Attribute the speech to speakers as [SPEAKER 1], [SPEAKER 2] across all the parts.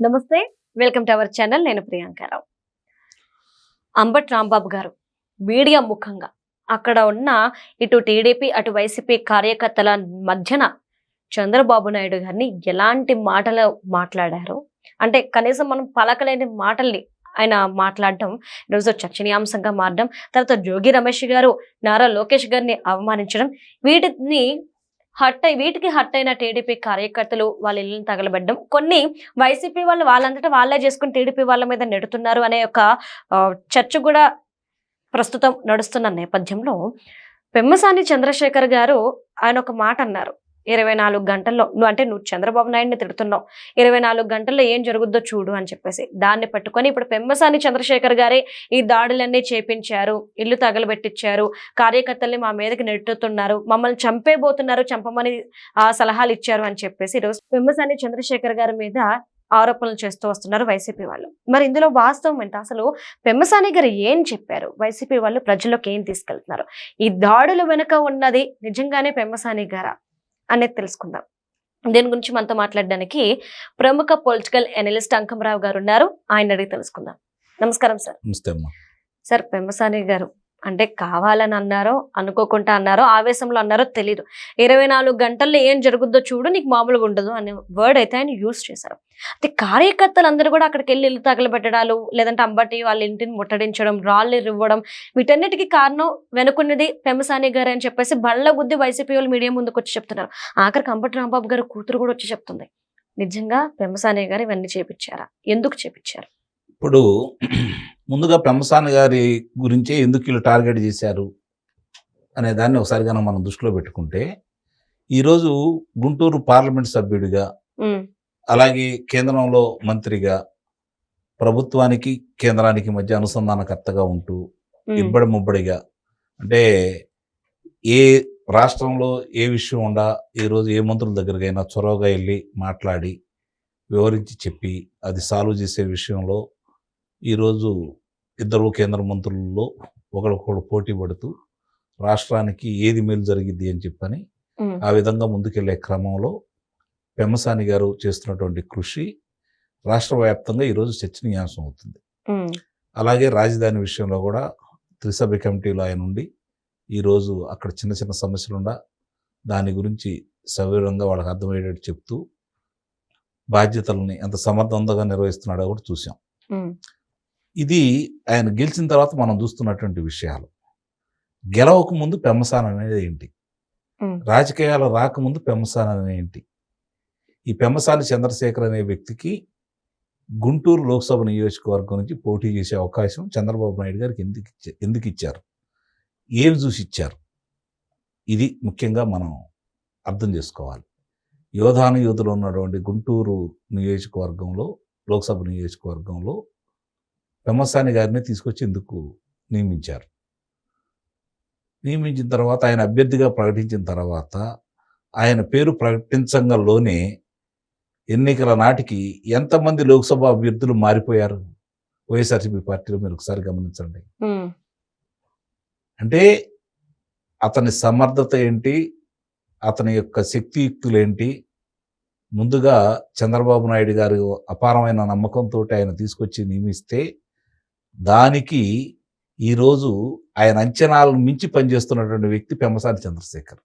[SPEAKER 1] నమస్తే, welcome to our channel. నేను ప్రియాంకారావు. అంబటి రాంబాబు గారు మీడియా ముఖంగా అక్కడ ఉన్న ఇటు టీడీపీ అటు వైసీపీ కార్యకర్తల మధ్యన చంద్రబాబు నాయుడు గారిని ఎలాంటి మాటలు మాట్లాడారో, అంటే కనీసం మనం పలకలేని మాటల్ని ఆయన మాట్లాడడం ఈరోజు చర్చనీయాంశంగా మారడం, తర్వాత జోగి రమేష్ గారు నారా లోకేష్ గారిని అవమానించడం, వీటికి హట్ అయిన టీడీపీ కార్యకర్తలు వాళ్ళ ఇళ్ళని తగలబెట్టడం, కొన్ని వైసీపీ వాళ్ళు వాళ్ళంతటా వాళ్ళే చేసుకుని టీడీపీ వాళ్ళ మీద నెడుతున్నారు అనే ఒక చర్చ కూడా ప్రస్తుతం నడుస్తున్న నేపథ్యంలో పెమ్మసాని చంద్రశేఖర్ గారు ఆయన ఒక మాట అన్నారు. 24 గంటల్లో నువ్వు చంద్రబాబు నాయుడిని తిడుతున్నావు, 24 గంటల్లో ఏం జరుగుద్దో చూడు అని చెప్పేసి దాన్ని పట్టుకొని ఇప్పుడు పెమ్మసాని చంద్రశేఖర్ గారే ఈ దాడులన్నీ చేపించారు, ఇల్లు తగలబెట్టించారు, కార్యకర్తల్ని మా మీదకి నెట్టుతున్నారు, మమ్మల్ని చంపేబోతున్నారు, చంపమని సలహాలు ఇచ్చారు అని చెప్పేసి ఈరోజు పెమ్మసాని చంద్రశేఖర్ గారి మీద ఆరోపణలు చేస్తూ వస్తున్నారు వైసీపీ వాళ్ళు. మరి ఇందులో వాస్తవం ఏంటి? అసలు పెమ్మసాని గారు ఏం చెప్పారు, వైసీపీ వాళ్ళు ప్రజల్లోకి ఏం తీసుకెళ్తున్నారు, ఈ దాడుల వెనుక ఉన్నది నిజంగానే పెమ్మసాని గారా అనేది తెలుసుకుందాం. దీని గురించి మనతో మాట్లాడడానికి ప్రముఖ పొలిటికల్ ఎనలిస్ట్ అంకమరావు గారు ఉన్నారు. ఆయన అడిగి తెలుసుకుందాం. నమస్కారం సార్. సార్, పెమ్మసాని గారు అంటే కావాలని అన్నారో అనుకోకుండా అన్నారో ఆవేశంలో అన్నారో తెలీదు, 24 గంటల్లో ఏం జరుగుద్దో చూడు, నీకు మామూలుగా ఉండదు అనే వర్డ్ అయితే ఆయన యూజ్ చేశారు. అయితే కార్యకర్తలందరూ కూడా అక్కడికి వెళ్ళి ఇల్లు తగలబెట్టడాలు, లేదంటే అంబటి వాళ్ళ ఇంటిని ముట్టడించడం, రాళ్ళు ఇవ్వడం, వీటన్నిటికీ కారణం వెనుకున్నది పెమ్మసాని గారు అని చెప్పేసి బళ్ళ గుద్ది వైసీపీ వాళ్ళు మీడియా ముందుకు వచ్చి చెప్తున్నారు. ఆఖరికి అంబటి రాంబాబు గారు కూతురు కూడా వచ్చి చెప్తుంది. నిజంగా పెమ్మసాని గారు ఇవన్నీ చేపించారా? ఎందుకు చేపించారు?
[SPEAKER 2] ఇప్పుడు ముందుగా పెమ్మసాని గారి గురించే ఎందుకు వీళ్ళు టార్గెట్ చేశారు అనే దాన్ని ఒకసారి కనుక మనం దృష్టిలో పెట్టుకుంటే, ఈరోజు గుంటూరు పార్లమెంట్ సభ్యుడిగా, అలాగే కేంద్రంలో మంత్రిగా, ప్రభుత్వానికి కేంద్రానికి మధ్య అనుసంధానకర్తగా ఉంటూ ఇబ్బడి ముబ్బడిగా, అంటే ఏ రాష్ట్రంలో ఏ విషయం ఉండా ఈరోజు ఏ మంత్రుల దగ్గరకైనా చొరవగా వెళ్ళి మాట్లాడి వివరించి చెప్పి అది సాల్వ్ చేసే విషయంలో ఈరోజు ఇద్దరు కేంద్ర మంత్రుల్లో ఒకరికొకరు పోటీ పడుతూ రాష్ట్రానికి ఏది మేలు జరిగిద్ది అని చెప్పని ఆ విధంగా ముందుకెళ్లే క్రమంలో పెమ్మసాని గారు చేస్తున్నటువంటి కృషి రాష్ట్ర వ్యాప్తంగా ఈరోజు చర్చనీయాంశం అవుతుంది. అలాగే రాజధాని విషయంలో కూడా త్రిసభ్య కమిటీలో ఆయన ఉండి ఈరోజు అక్కడ చిన్న చిన్న సమస్యలుండా దాని గురించి సవివరంగా వాళ్ళకి అర్థమయ్యేటట్టు చెప్తూ బాధ్యతలని ఎంత సమర్థవంతంగా నిర్వహిస్తున్నాడో కూడా చూసాం. ఇది ఆయన గెలిచిన తర్వాత మనం చూస్తున్నటువంటి విషయాలు. గెలవక ముందు పెమ్మసాని అనేది ఏంటి, రాజకీయాలు రాకముందు పెమ్మసాని అనేది ఏంటి, ఈ పెమ్మసాని చంద్రశేఖర్ అనే వ్యక్తికి గుంటూరు లోక్సభ నియోజకవర్గం నుంచి పోటీ చేసే అవకాశం చంద్రబాబు నాయుడు గారికి ఎందుకు ఇచ్చారు, ఏం చూసి ఇచ్చారు, ఇది ముఖ్యంగా మనం అర్థం చేసుకోవాలి. యోధులు ఉన్నటువంటి గుంటూరు నియోజకవర్గంలో, లోక్సభ నియోజకవర్గంలో పెమ్మసాని గారిని తీసుకొచ్చి ఎందుకు నియమించారు? నియమించిన తర్వాత ఆయన అభ్యర్థిగా ప్రకటించిన తర్వాత ఆయన పేరు ప్రకటించంగానే ఎన్నికల నాటికి ఎంతమంది లోక్సభ అభ్యర్థులు మారిపోయారు వైఎస్ఆర్సీపీ పార్టీలో? మీరు ఒకసారి గమనించండి. అంటే అతని సమర్థత ఏంటి, అతని యొక్క శక్తియుక్తులు ఏంటి, ముందుగా చంద్రబాబు నాయుడు గారు అపారమైన నమ్మకంతో ఆయన తీసుకొచ్చి నియమిస్తే దానికి ఈరోజు ఆయన అంచనాలను మించి పనిచేస్తున్నటువంటి వ్యక్తి పెమ్మసాని చంద్రశేఖర్.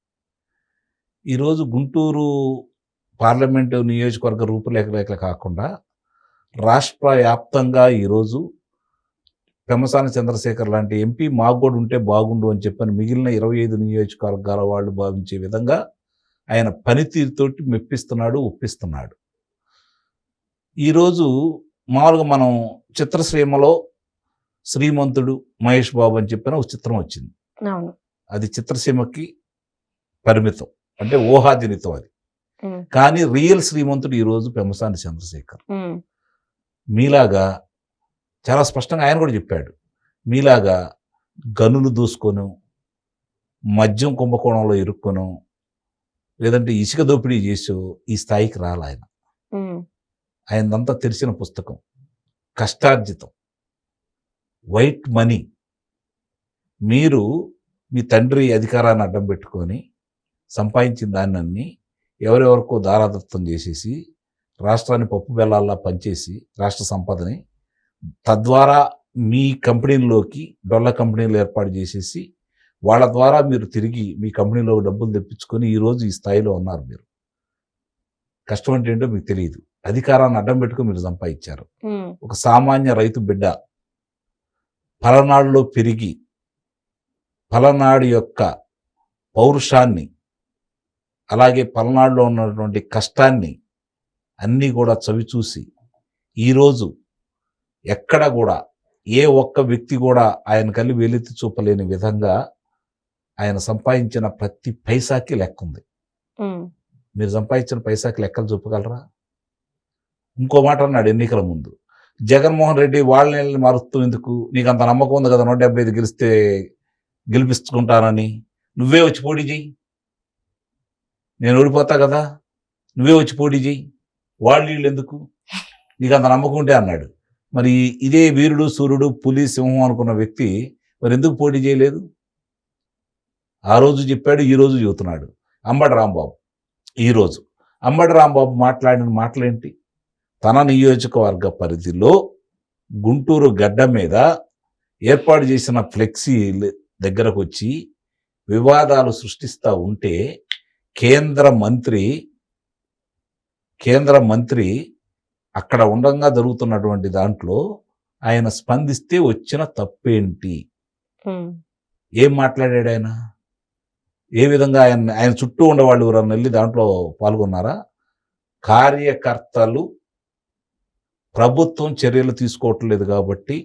[SPEAKER 2] ఈరోజు గుంటూరు పార్లమెంటు నియోజకవర్గ రూపురేఖలు కాకుండా రాష్ట్ర వ్యాప్తంగా ఈరోజు పెమ్మసాని చంద్రశేఖర్ లాంటి ఎంపీ మాకు కూడా ఉంటే బాగుండు అని చెప్పని మిగిలిన 25 నియోజకవర్గాల వాళ్ళు భావించే విధంగా ఆయన పనితీరుతోటి మెప్పిస్తున్నాడు, ఒప్పిస్తున్నాడు. ఈరోజు మామూలుగా మనం చిత్రసీమలో శ్రీమంతుడు మహేష్ బాబు అని చెప్పిన ఒక చిత్రం వచ్చింది. అది చిత్రసీమకి పరిమితం, అంటే ఊహాజనితం అది. కానీ రియల్ శ్రీమంతుడు ఈరోజు పెమ్మసాని చంద్రశేఖర్. మీలాగా చాలా స్పష్టంగా ఆయన కూడా చెప్పాడు, మీలాగా గనులు దూసుకొను, మద్యం కుంభకోణంలో ఇరుక్కొను, లేదంటే ఇసుక దోపిడీ చేసి ఈ స్థాయికి రాలి ఆయన. ఆయనంతా తెలిసిన పుస్తకం, కష్టార్జితం, వైట్ మనీ. మీరు మీ తండ్రి అధికారాన్ని అడ్డం పెట్టుకొని సంపాదించిన దాన్ని ఎవరెవరికో దారాదత్తం చేసేసి రాష్ట్రాన్ని పప్పు బెల్లాల్లా పనిచేసి రాష్ట్ర సంపదని తద్వారా మీ కంపెనీల్లోకి డొల్ల కంపెనీలు ఏర్పాటు చేసేసి వాళ్ళ ద్వారా మీరు తిరిగి మీ కంపెనీలో డబ్బులు తెప్పించుకొని ఈరోజు ఈ స్థాయిలో ఉన్నారు. మీరు కష్టం అంటే ఏంటో మీకు తెలియదు. అధికారాన్ని అడ్డం పెట్టుకుని మీరు సంపాదించారు. ఒక సామాన్య రైతు బిడ్డ పలనాడులో పెరిగి పలనాడు యొక్క పౌరుషాన్ని అలాగే పలనాడులో ఉన్నటువంటి కష్టాన్ని అన్నీ కూడా చవిచూసి ఈరోజు ఎక్కడ కూడా ఏ ఒక్క వ్యక్తి కూడా ఆయన కళ్ళు వెలితి చూపలేని విధంగా ఆయన సంపాదించిన ప్రతి పైసాకి లెక్క ఉంది. మీరు సంపాదించిన పైసాకి లెక్కలు చూపగలరా? ఇంకో మాట అన్నాడు ఎన్నికల ముందు, జగన్మోహన్ రెడ్డి వాళ్ళని మారుస్తూ ఎందుకు, నీకు అంత నమ్మకం ఉంది కదా 175 గెలిస్తే గెలిపించుకుంటానని, నువ్వే వచ్చి పోటీ చెయ్యి, నేను ఓడిపోతా కదా, నువ్వే వచ్చి పోటీ చెయ్యి, వాళ్ళు ఎందుకు, నీకు అంత నమ్మకం ఉంటే అన్నాడు. మరి ఇదే వీరుడు సూర్యుడు పులి సింహం అనుకున్న వ్యక్తి మరి ఎందుకు పోటీ చేయలేదు? ఆ రోజు చెప్పాడు, ఈ రోజు చెబుతున్నాడు. అంబటి రాంబాబు ఈరోజు అంబటి రాంబాబు మాట్లాడిన మాటలేంటి? తన నియోజకవర్గ పరిధిలో గుంటూరు గడ్డ మీద ఏర్పాటు చేసిన ఫ్లెక్సీ దగ్గరకు వచ్చి వివాదాలు సృష్టిస్తూ ఉంటే కేంద్ర మంత్రి అక్కడ ఉండగా జరుగుతున్నటువంటి దాంట్లో ఆయన స్పందిస్తే వచ్చిన తప్పేంటి? ఏం మాట్లాడాడు ఆయన? ఏ విధంగా ఆయన చుట్టూ ఉండేవాళ్ళు ఎవరన్నా వెళ్ళి దాంట్లో పాల్గొన్నారా? కార్యకర్తలు ప్రభుత్వం చర్యలు తీసుకోవట్లేదు కాబట్టి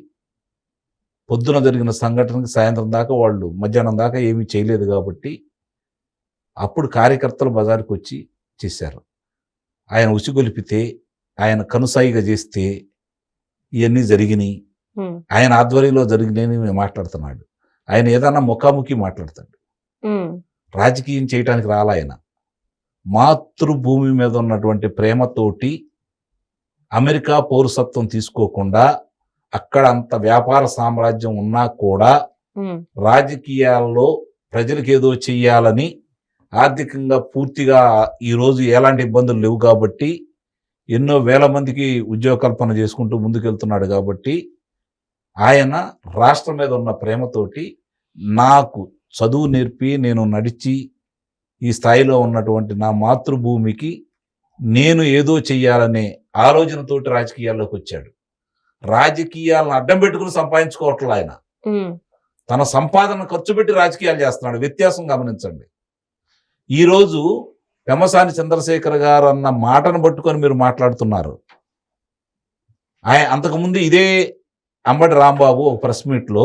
[SPEAKER 2] పొద్దున జరిగిన సంఘటనకి సాయంత్రం దాకా వాళ్ళు మధ్యాహ్నం దాకా ఏమీ చేయలేదు కాబట్టి అప్పుడు కార్యకర్తలు బజారుకి వచ్చి చేశారు. ఆయన ఉసిగొలిపితే, ఆయన కనుసాయిగా చేస్తే ఇవన్నీ జరిగినాయి. ఆయన ఆధ్వర్యంలో జరిగినాయని మేము మాట్లాడుతున్నాడు. ఆయన ఏదన్నా ముఖాముఖి మాట్లాడతాడు. రాజకీయం చేయటానికి రాలా ఆయన. మాతృభూమి మీద ఉన్నటువంటి ప్రేమతోటి అమెరికా పౌరసత్వం తీసుకోకుండా అక్కడ అంత వ్యాపార సామ్రాజ్యం ఉన్నా కూడా రాజకీయాల్లో ప్రజలకు ఏదో చెయ్యాలని ఆర్థికంగా పూర్తిగా ఈరోజు ఎలాంటి ఇబ్బందులు లేవు కాబట్టి ఎన్నో వేల మందికి ఉద్యోగ కల్పన చేసుకుంటూ ముందుకెళ్తున్నాడు కాబట్టి ఆయన రాష్ట్రం మీద ఉన్న ప్రేమతోటి నాకు చదువు నేర్పి నేను నడిచి ఈ స్థాయిలో ఉన్నటువంటి నా మాతృభూమికి నేను ఏదో చెయ్యాలనే ఆలోచనతోటి రాజకీయాల్లోకి వచ్చాడు. రాజకీయాలను అడ్డం పెట్టుకుని సంపాదించుకోవట్లే ఆయన. తన సంపాదన ఖర్చు పెట్టి రాజకీయాలు చేస్తున్నాడు. వ్యత్యాసం గమనించండి. ఈరోజు పెమ్మసాని చంద్రశేఖర్ గారు అన్న మాటను పట్టుకొని మీరు మాట్లాడుతున్నారు. అంతకుముందు ఇదే అంబటి రాంబాబు ఒక ప్రెస్ మీట్లో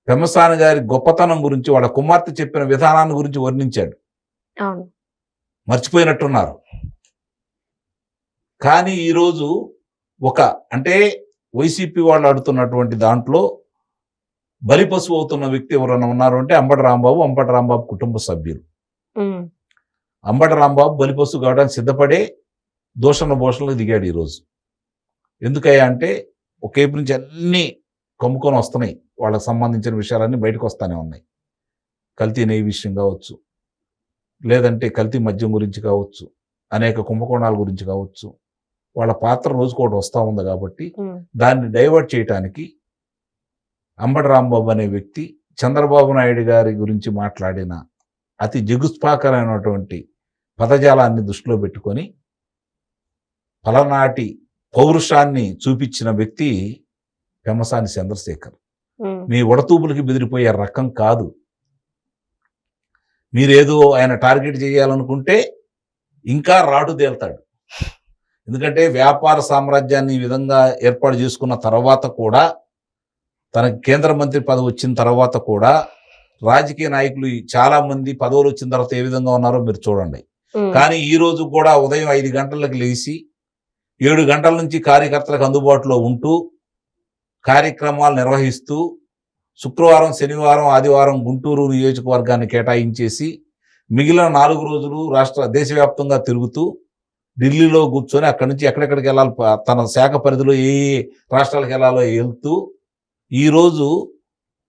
[SPEAKER 2] పెమ్మసాని గారి గొప్పతనం గురించి, వాళ్ళ కుమార్తె చెప్పిన విధానాన్ని గురించి వర్ణించాడు. మర్చిపోయినట్టున్నారు. కానీ ఈరోజు అంటే వైసీపీ వాళ్ళు ఆడుతున్నటువంటి దాంట్లో బలిపశువు అవుతున్న వ్యక్తి ఎవరన్నా ఉన్నారు అంటే అంబటి రాంబాబు కుటుంబ సభ్యులు. అంబటి రాంబాబు బలిపశువు కావడానికి సిద్ధపడే భోషణలకు దిగాడు ఈరోజు. ఎందుకయ్యా అంటే ఒకేపు నుంచి అన్ని కమ్ముకొని వస్తున్నాయి, వాళ్ళకి సంబంధించిన విషయాలన్నీ బయటకు వస్తానే ఉన్నాయి. కల్తీ నెయ్యి విషయం కావచ్చు, లేదంటే కల్తీ మద్యం గురించి కావచ్చు, అనేక కుంభకోణాల గురించి కావచ్చు, వాళ్ళ పాత్ర రోజుకోటి వస్తూ ఉంది కాబట్టి దాన్ని డైవర్ట్ చేయటానికి అంబటి రాంబాబు అనే వ్యక్తి చంద్రబాబు నాయుడు గారి గురించి మాట్లాడిన అతి జగుత్పాకరమైనటువంటి పదజాలాన్ని దృష్టిలో పెట్టుకొని పలనాటి పౌరుషాన్ని చూపించిన వ్యక్తి పెమ్మసాని చంద్రశేఖర్. మీ ఉడతూపులకి బెదిరిపోయే రకం కాదు. మీరేదో ఆయన టార్గెట్ చేయాలనుకుంటే ఇంకా రాటు తేల్తాడు. ఎందుకంటే వ్యాపార సామ్రాజ్యాన్ని ఈ విధంగా ఏర్పాటు చేసుకున్న తర్వాత కూడా, తనకి కేంద్ర మంత్రి పదవి వచ్చిన తర్వాత కూడా రాజకీయ నాయకులు చాలా మంది పదవులు వచ్చిన తర్వాత ఏ విధంగా ఉన్నారో మీరు చూడండి. కానీ ఈ రోజు కూడా ఉదయం 5 గంటలకు లేచి 7 గంటల నుంచి కార్యకర్తలకు అందుబాటులో ఉంటూ కార్యక్రమాలు నిర్వహిస్తూ శుక్రవారం, శనివారం, ఆదివారం గుంటూరు నియోజకవర్గాన్ని కేటాయించేసి మిగిలిన 4 రోజులు దేశవ్యాప్తంగా తిరుగుతూ ఢిల్లీలో కూర్చొని అక్కడి నుంచి ఎక్కడెక్కడికి వెళ్ళాలి, తన శాఖ పరిధిలో ఏ రాష్ట్రాలకు వెళ్ళాలో వెళ్తూ ఈరోజు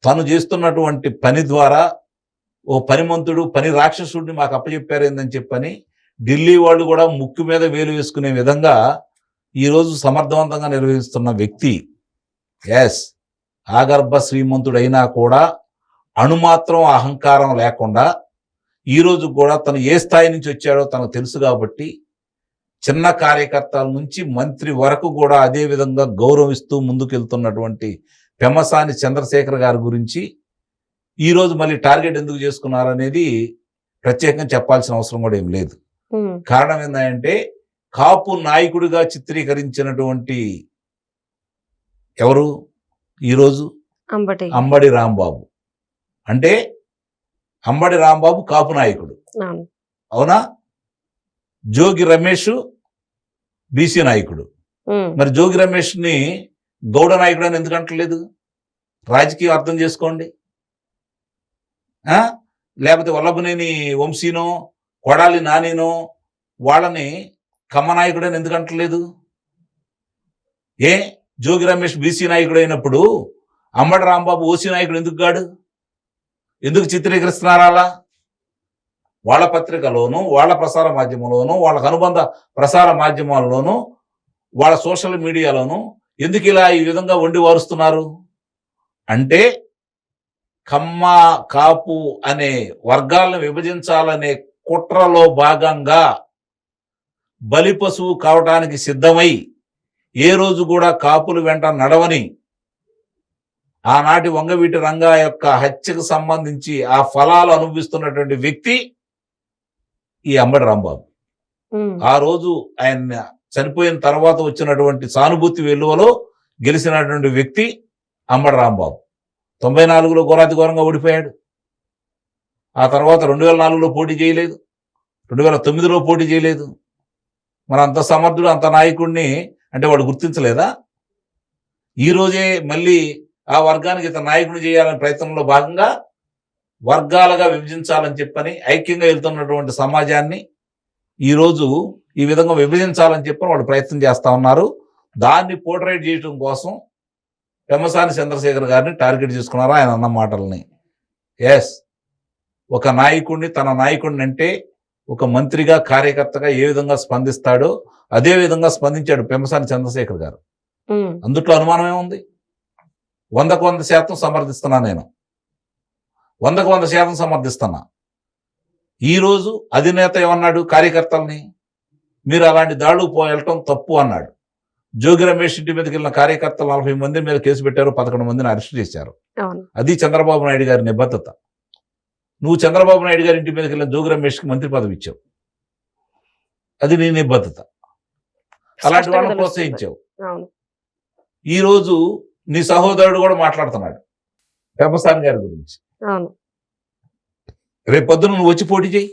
[SPEAKER 2] తను చేస్తున్నటువంటి పని ద్వారా ఓ పనిమంతుడు, పని రాక్షసుడిని మాకు అప్పచెప్పారు ఏందని చెప్పని ఢిల్లీ వాళ్ళు కూడా ముక్కు మీద వేలు వేసుకునే విధంగా ఈరోజు సమర్థవంతంగా నిర్వహిస్తున్న వ్యక్తి. ఎస్, ఆగర్భ శ్రీమంతుడైనా కూడా అణుమాత్రం అహంకారం లేకుండా ఈరోజు కూడా తను ఏ స్థాయి నుంచి వచ్చాడో తనకు తెలుసు కాబట్టి చిన్న కార్యకర్తల నుంచి మంత్రి వరకు కూడా అదే విధంగా గౌరవిస్తూ ముందుకెళ్తున్నటువంటి పెమ్మసాని చంద్రశేఖర్ గారి గురించి ఈరోజు మళ్ళీ టార్గెట్ ఎందుకు చేసుకున్నారనేది ప్రత్యేకంగా చెప్పాల్సిన అవసరం కూడా ఏం లేదు. కారణం ఏంటంటే కాపు నాయకుడిగా చిత్రీకరించినటువంటి ఎవరు ఈరోజు అంబడి రాంబాబు. అంటే అంబడి రాంబాబు కాపు నాయకుడు, అవునా? జోగి రమేష్ బీసీ నాయకుడు. మరి జోగి రమేష్ ని గౌడ నాయకుడు అని ఎందుకు అంటలేదు? రాజకీయం అర్థం చేసుకోండి. లేకపోతే వల్లభనేని వంశీనో కొడాలి నానినో వాళ్ళని కమ్మ నాయకుడు అని ఎందుకు అంటలేదు? ఏ జోగి రమేష్ బీసీ నాయకుడు అయినప్పుడు అంబడి రాంబాబు ఓసీ నాయకుడు ఎందుకు కాడు? ఎందుకు చిత్రీకరిస్తున్నారు అలా? వాళ్ళ పత్రికలోను, వాళ్ళ ప్రసార మాధ్యమంలోను, వాళ్ళకు అనుబంధ ప్రసార మాధ్యమాల్లోనూ, వాళ్ళ సోషల్ మీడియాలోను ఎందుకు ఇలా ఈ విధంగా వండి వారుస్తున్నారు? అంటే కమ్మ కాపు అనే వర్గాలను విభజించాలనే కుట్రలో భాగంగా బలిపశువు కావటానికి సిద్ధమై ఏ రోజు కూడా కాపులు వెంట నడవని ఆనాటి వంగవీటి రంగా యొక్క హత్యకు సంబంధించి ఆ ఫలాలు అనుభవిస్తున్నటువంటి వ్యక్తి ఈ అంబడి రాంబాబు. ఆ రోజు ఆయన చనిపోయిన తర్వాత వచ్చినటువంటి సానుభూతి వెలువలో గెలిచినటువంటి వ్యక్తి అంబడి రాంబాబు. 94లో ఘోరాతి ఘోరంగా ఓడిపోయాడు. ఆ తర్వాత 2004లో పోటీ చేయలేదు, 2009లో పోటీ చేయలేదు. మరి అంత సమర్థుడు, అంత నాయకుడిని అంటే వాడు గుర్తించలేదా? ఈ రోజే మళ్ళీ ఆ వర్గానికి ఇతర నాయకుడు చేయాలనే ప్రయత్నంలో భాగంగా వర్గాలుగా విభజించాలని చెప్పని ఐక్యంగా వెళ్తున్నటువంటి సమాజాన్ని ఈరోజు ఈ విధంగా విభజించాలని చెప్పని వాళ్ళు ప్రయత్నం చేస్తా ఉన్నారు. దాన్ని పోర్ట్రేట్ చేయడం కోసం పెమ్మసాని చంద్రశేఖర్ గారిని టార్గెట్ చేసుకున్నారు ఆయన అన్న మాటల్ని. ఎస్, ఒక నాయకుడిని తన నాయకుడిని అంటే ఒక మంత్రిగా కార్యకర్తగా ఏ విధంగా స్పందిస్తాడో అదే విధంగా స్పందించాడు పెమ్మసాని చంద్రశేఖర్ గారు. అందుట్లో అనుమానమే ఉంది? 100% సమర్థిస్తున్నా నేను, 100% సమర్థిస్తున్నా. ఈరోజు అధినేత ఏమన్నాడు? కార్యకర్తల్ని మీరు అలాంటి దాడులు వెళ్ళటం తప్పు అన్నాడు. జోగి రమేష్ ఇంటి మీదకి వెళ్ళిన కార్యకర్తలు 40 మంది మీద కేసు పెట్టారు, 11 మందిని అరెస్ట్ చేశారు. అది చంద్రబాబు నాయుడు గారి నిబద్ధత. నువ్వు చంద్రబాబు నాయుడు గారి ఇంటి మీదకి వెళ్ళిన జోగి రమేష్కి మంత్రి పదవి ఇచ్చావు, అది నీ నిబద్ధత. అలాంటి వాళ్ళని ప్రోత్సహించావు. ఈరోజు నీ సహోదరుడు కూడా మాట్లాడుతున్నాడు పెమ్మసాని గారి గురించి. రేపొద్దున నువ్వు వచ్చి పోటీ చేయి,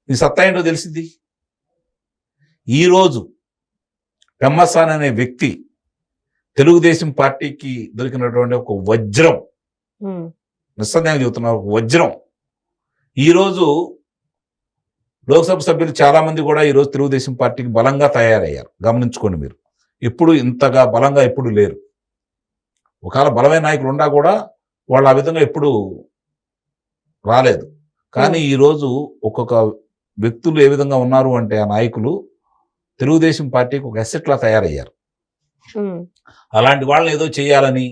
[SPEAKER 2] నీ సత్తా ఏంటో తెలిసింది. ఈరోజు పెమ్మసాని అనే వ్యక్తి తెలుగుదేశం పార్టీకి దొరికినటువంటి ఒక వజ్రం, నిస్సందేహంగా చెబుతున్నా, ఒక వజ్రం. ఈరోజు లోక్సభ సభ్యులు చాలా మంది కూడా ఈరోజు తెలుగుదేశం పార్టీకి బలంగా తయారయ్యారు. గమనించుకోండి మీరు, ఎప్పుడు ఇంతగా బలంగా ఎప్పుడు లేరు. ఒకవేళ బలమైన నాయకులు ఉన్నా కూడా వాళ్ళు ఆ విధంగా ఎప్పుడు రాలేదు. కానీ ఈరోజు ఒక్కొక్క వ్యక్తులు ఏ విధంగా ఉన్నారు అంటే ఆ నాయకులు తెలుగుదేశం పార్టీకి ఒక అసెట్లా తయారయ్యారు. అలాంటి వాళ్ళని ఏదో చేయాలని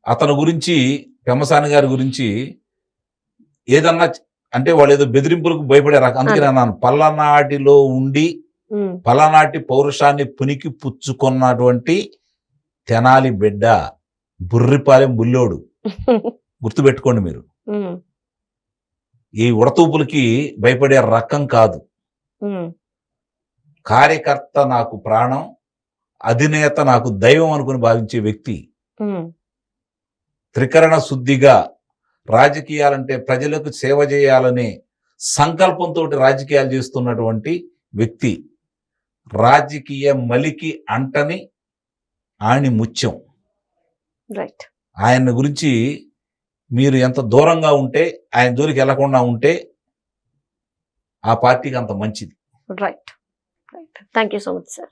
[SPEAKER 2] అతని గురించి, పెమ్మసాని గారి గురించి ఏదన్నా అంటే వాళ్ళు ఏదో బెదిరింపులకు భయపడే రకం. అందుకే నేను పల్లనాటిలో ఉండి పలనాటి పౌరుషాన్ని పునికి పుచ్చుకున్నటువంటి తెనాలి బిడ్డ, బుర్రిపాలెం బుల్లోడు. గుర్తుపెట్టుకోండి మీరు, ఈ ఉడతూపులకి భయపడే రకం కాదు. కార్యకర్త నాకు ప్రాణం, అధినేత నాకు దైవం అనుకుని భావించే వ్యక్తి. త్రికరణ శుద్ధిగా రాజకీయాలంటే ప్రజలకు సేవ చేయాలనే సంకల్పంతో రాజకీయాలు చేస్తున్నటువంటి వ్యక్తి. రాజకీయ మలికి అంటని ఆని ముత్యం. ఆయన గురించి మీరు ఎంత దూరంగా ఉంటే, ఆయన జోలికి వెళ్లకుండా ఉంటే ఆ పార్టీకి అంత మంచిది.
[SPEAKER 1] Right. Thank you so much sir.